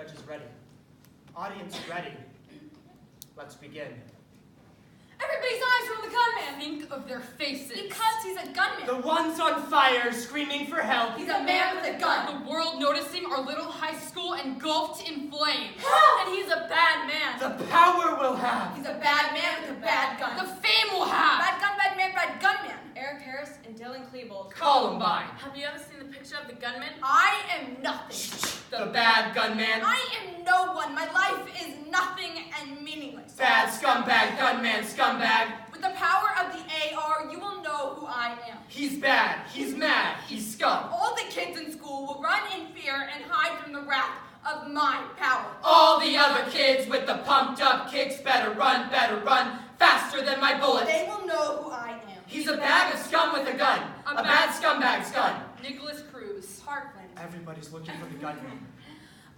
judges ready. Audience ready. Let's begin. Everybody's eyes are on the gunman. Think of their faces. Because he's a gunman. The one's on fire, screaming for help. He's a man with a gun. The world noticing our little high school engulfed in flames. And he's a bad man. The power we'll have. He's a bad man with a bad gun. The fame we'll have. Bad gun, bad man, bad gunman. Eric Harris and Dylan Klebold. Columbine. Have you ever seen the picture of the gunman? I am nothing. The bad gunman. I am no one. My life is nothing and meaningless. Bad scumbag, gunman, scumbag. With the power of the AR, you will know who I am. He's bad, he's mad, he's scum. All the kids in school will run in fear and hide from the wrath of my power. All the other kids with the pumped up kicks better run, faster than my bullets. They will know who I am. He's a bag of scum with a gun. A bad scumbag's gun. Nicholas Cruz. Parkland. Everybody's looking for the gunman.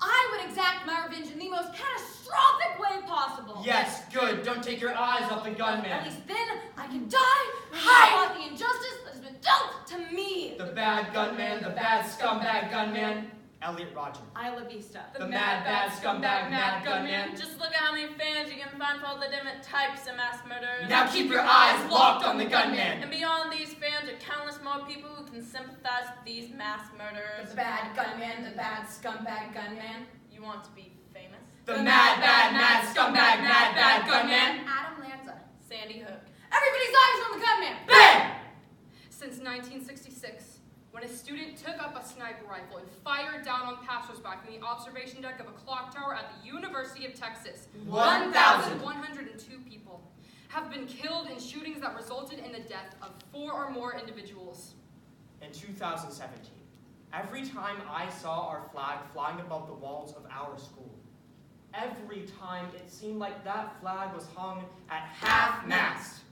I would exact my revenge in the most catastrophic way possible. Yes, good. Don't take your eyes off the At gunman. least then I can die about the injustice that has been dealt to me. The bad gunman, the bad scumbag gunman. Elliot Roger. Isla Vista. The mad, bad scumbag, mad gunman. Just look at how many fans you can find for all the different types of mass murderers. Now keep your eyes locked on the gunman. And beyond these fans are countless more people who can sympathize with these mass murderers. The bad gunman, the bad scumbag gunman. You want to be famous? The mad, bad, mad scumbag, mad, bad gunman. Adam Lanza. Sandy Hook. Everybody's eyes are on the gunman. Bang! Since 1966, when a student took up a sniper rifle and fired down on passersby from the observation deck of a clock tower at the University of Texas, 1,102 people have been killed in shootings that resulted in the death of 4 or more individuals. In 2017, every time I saw our flag flying above the walls of our school, every time it seemed like that flag was hung at half-mast.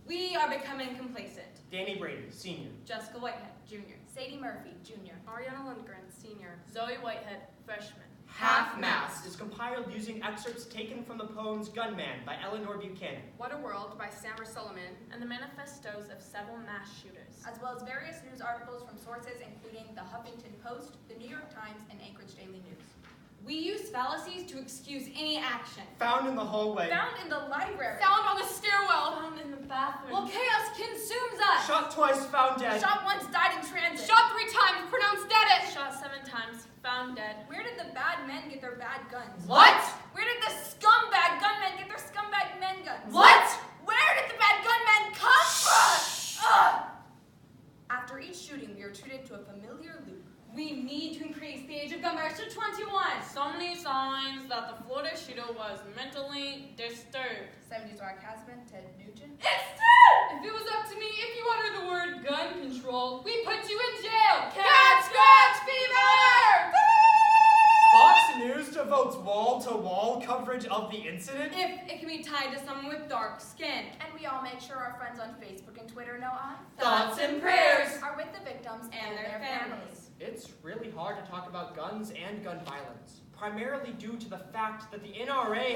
We are becoming complacent. Danny Brady, senior. Jessica Whitehead, junior. Sadie Murphy, Jr. Aryanna Lundgren, senior. Zoe Whitehead, freshman. Half-Mast is compiled using excerpts taken from the poems Gunman by Eleanor Buchanan. What a World by Samar Solomon. And the manifestos of several mass shooters. As well as various news articles from sources including the Huffington Post, the New York Times, and Anchorage Daily News. We use fallacies to excuse any action. Found in the hallway. Found in the library. Found on the stairwell. Found in the bathroom. Well, chaos consumes us. Shot twice, found dead. Shot once, died in transit. Shot 3 times, pronounced dead. Shot 7 times, found dead. Where did the bad men get their bad guns? What? Where did the scumbag gunmen get their scumbag men guns? What? Where did the bad gunmen come from? Ugh! After each shooting, we are treated to a familiar loop. We need to increase the age of gun buyers to 21. So many signs that the Florida shooter was mentally disturbed. 70s rock husband, Ted Nugent. If it was up to me, if you utter the word gun control, we put you in jail. Cat scratch fever! Fox News devotes wall-to-wall coverage of the incident? If it can be tied to someone with dark skin. And we all make sure our friends on Facebook and Twitter know us. Thoughts and prayers Are with the victims And their families. It's really hard to talk about guns and gun violence, primarily due to the fact that the NRA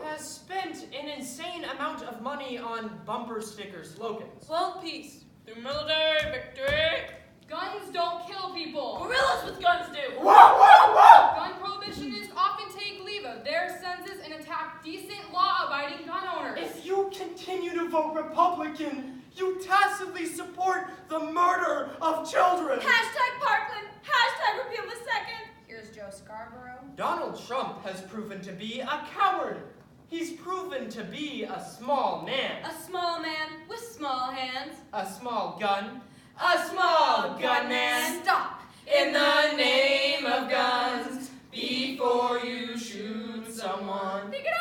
has spent an insane amount of money on bumper sticker slogans. World peace. Through military victory. Guns don't kill people. Gorillas with guns do. Whoa, whoa, whoa! Gun prohibitionists often take leave of their senses and attack decent, law-abiding gun owners. If you continue to vote Republican, you tacitly support the murder of children. Hashtag Parkland. Hashtag repeal the second. Here's Joe Scarborough. Donald Trump has proven to be a coward. He's proven to be a small man. A small man with small hands. A small gun. A small gunman. Stop. In the name of guns, before you shoot someone. Pick it up.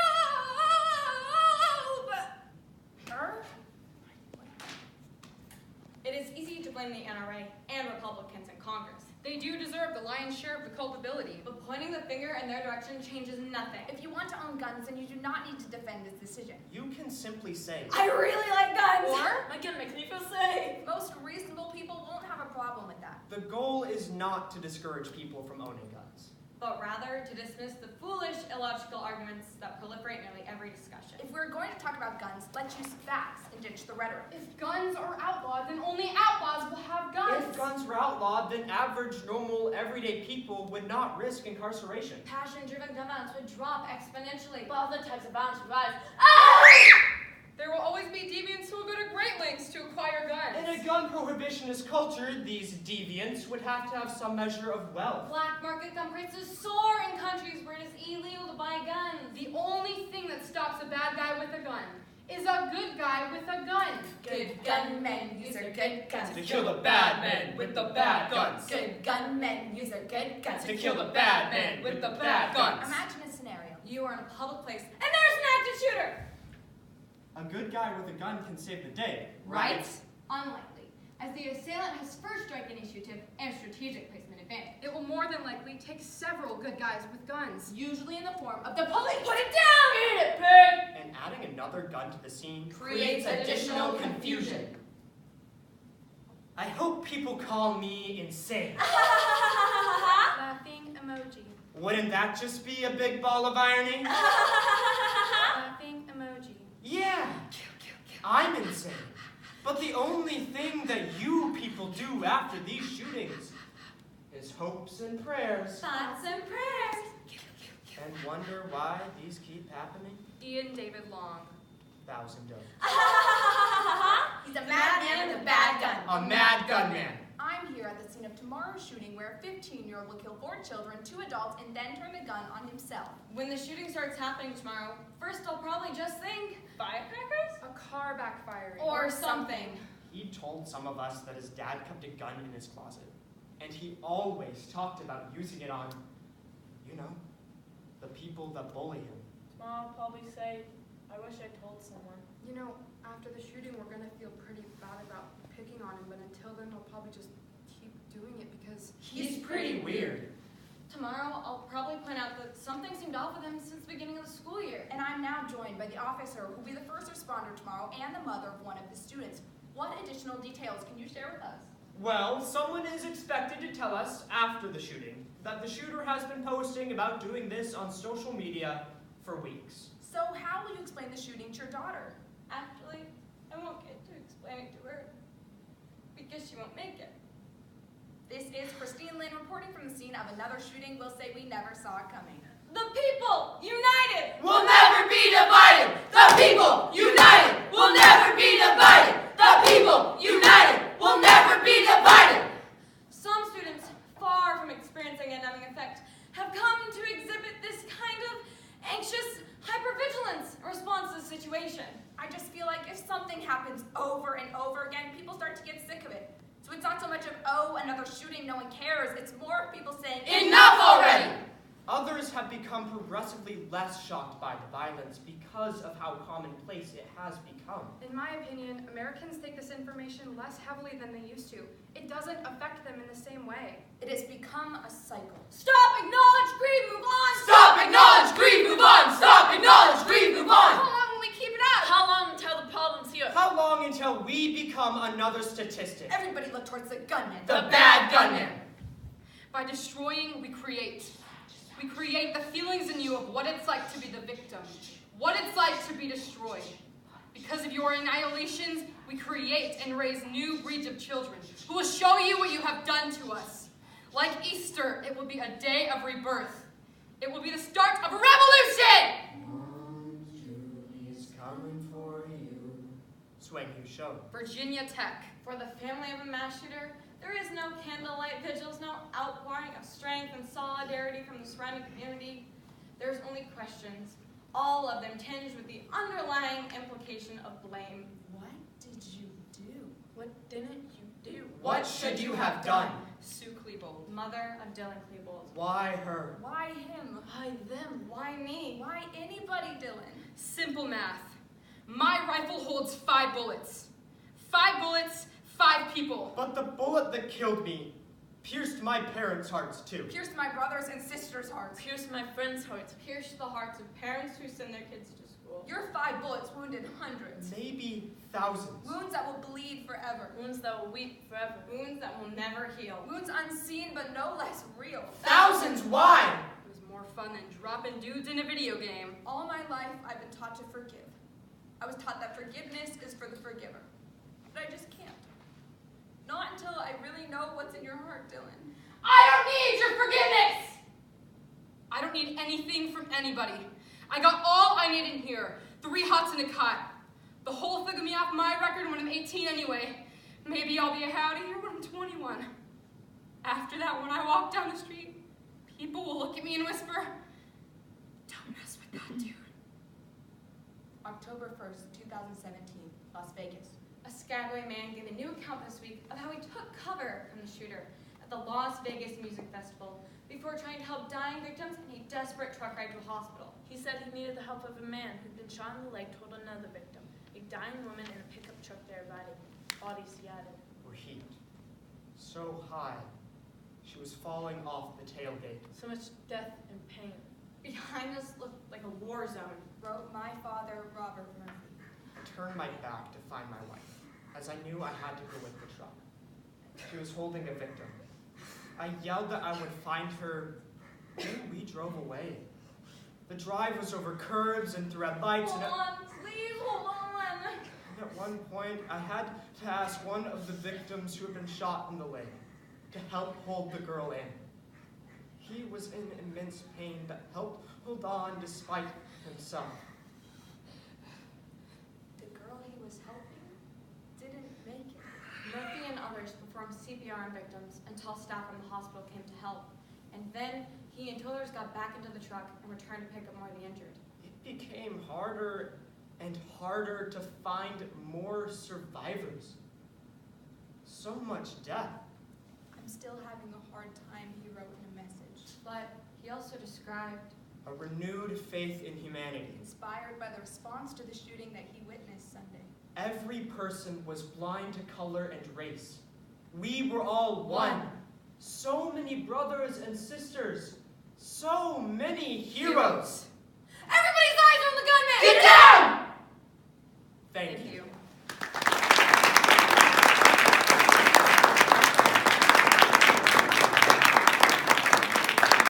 It is easy to blame the NRA and Republicans in Congress. They do deserve the lion's share of the culpability. But pointing the finger in their direction changes nothing. If you want to own guns, then you do not need to defend this decision. You can simply say, I really like guns. Or, My gun makes me feel safe. Most reasonable people won't have a problem with that. the goal is not to discourage people from owning guns. But rather to dismiss the foolish, illogical arguments that proliferate nearly every discussion. If we're going to talk about guns, let's use facts and ditch the rhetoric. If guns are outlawed, then only outlaws will have guns. If guns were outlawed, then average, normal, everyday people would not risk incarceration. Passion-driven gun violence would drop exponentially, but other types of violence would rise. There will always be deviants who will go to great lengths to acquire guns. In a gun prohibitionist culture, these deviants would have to have some measure of wealth. Black market gun prices soar in countries where it is illegal to buy guns. The only thing that stops a bad guy with a gun is a good guy with a gun. Good gunmen use their good guns To kill the bad men with the bad guns. Good gunmen use their good guns To kill the bad men with the bad guns. Imagine a scenario. You are in a public place, and there's an active shooter! A good guy with a gun can save the day. Right? Unlikely, as the assailant has first strike initiative and strategic placement advantage. It will more than likely take several good guys with guns. Usually in the form of the police. Put it down! Eat it, pig! And adding another gun to the scene Creates additional confusion. I hope people call me insane. Laughing emoji. Wouldn't that just be a big ball of irony? Laughing emoji. Yeah, I'm insane. But the only thing that you people do after these shootings is hopes and prayers. Thoughts and prayers. And wonder why these keep happening? Ian David Long. Thousand of. He's a madman with a bad gun. A mad gunman. I'm here at the scene of tomorrow's shooting where a 15-year-old will kill 4 children, 2 adults, and then turn the gun on himself. When the shooting starts happening tomorrow, first I'll probably just think, firecrackers? A car backfiring. Or something. He told some of us that his dad kept a gun in his closet. And he always talked about using it on, you know, the people that bully him. Tomorrow I'll probably say, I wish I told someone. You know, after the shooting, we're gonna feel pretty bad about picking on him, but until then, he'll probably just keep doing it because He's pretty weird. Tomorrow I'll probably point out that something seemed off with him since the beginning of the school year. And I'm now joined by the officer who will be the first responder tomorrow and the mother of one of the students. What additional details can you share with us? Well, someone is expected to tell us after the shooting that the shooter has been posting about doing this on social media for weeks. So how will you explain the shooting to your daughter? Actually, I won't get to explain it to her because she won't make it. This is Christine Lynn reporting from the scene of another shooting we'll say we never saw coming. The people united We'll never be divided! The people united will never be divided! The people united will never be divided! Some students, far from experiencing a numbing effect, have come to exhibit this kind of anxious hypervigilance in response to the situation. I just feel like if something happens over and over again, people start to get sick of it. So it's not so much of, oh, another shooting, no one cares. It's more of people saying, Enough already! Others have become progressively less shocked by the violence because of how commonplace it has become. in my opinion, Americans take this information less heavily than they used to. It doesn't affect them in the same way. It has become a cycle. Stop, acknowledge, grieve, move on! Stop, acknowledge, grieve, move on! Stop, acknowledge, grieve, move How on! long will we keep it up? How long until the problem's here? How long until we become another statistic? Everybody look towards the gunman. The bad gunman! By destroying, we create. We create the feelings in you of what it's like to be the victim, what it's like to be destroyed. Because of your annihilations, we create and raise new breeds of children who will show you what you have done to us. Like Easter, it will be a day of rebirth. It will be the start of a revolution! He's coming for you. Swing you show. Virginia Tech. For the family of a mass shooter, there is no candlelight vigils, no outpouring of strength and solidarity from the surrounding community. There's only questions, all of them tinged with the underlying implication of blame. What did you do? What didn't you do? What should you have done? Sue Klebold. Mother of Dylan Klebold. Why her? Why him? Why them? Why me? Why anybody, Dylan? Simple math. My rifle holds 5 bullets. 5 bullets, 5 people. But the bullet that killed me pierced my parents' hearts too. Pierced my brothers and sisters' hearts. Pierce my friend's heart. Pierce the hearts of parents who send their kids to school. Your 5 bullets wounded hundreds. Maybe thousands. Wounds that will bleed forever. Wounds that will weep forever. Wounds that will never heal. Wounds unseen but no less real. Thousands? Why? It was more More fun than dropping dudes in a video game. All my life, I've been taught to forgive. I was taught that forgiveness is for the forgiver. But I just can't. Not until I really know what's in your heart, Dylan. I don't need your forgiveness! I don't need anything from anybody. I got all I need in here. 3 hots and a cot. The whole thing of me off my record when I'm 18 anyway. Maybe I'll be a howdy here when I'm 21. After that, when I walk down the street, people will look at me and whisper, "Don't mess with that dude." October 1st, 2017, Las Vegas. A Skagway man gave a new account this week of how he took cover from the shooter at the Las Vegas Music Festival before trying to help dying victims in a desperate truck ride to a hospital. He said he needed the help of a man who'd been shot in the leg told another victim, a dying woman in a pickup truck they were riding. Bodies, he added, were heaped so high, she was falling off the tailgate. so much death and pain. Behind us looked like a war zone. Wrote my father, Robert Murphy. I turned my back to find my wife, as I knew I had to go with the truck. She was holding a victim. I yelled that I would find her, and we drove away. The drive was over curbs and through red lights, Hold on, please hold on. and at one point I had to ask one of the victims who had been shot in the leg to help hold the girl in. He was in immense pain, but helped hold on despite himself. The girl he was helping didn't make it. Murphy and others performed CPR on victims until staff from the hospital came to help. And then he and tow-others got back into the truck and returned to pick up more of the injured. It became harder and harder to find more survivors. So much death. I'm still having a hard time, he wrote in a message. But he also described A renewed faith in humanity. Inspired by the response to the shooting that he witnessed Sunday. Every person was blind to color and race. We were all one. So many brothers and sisters. So many heroes.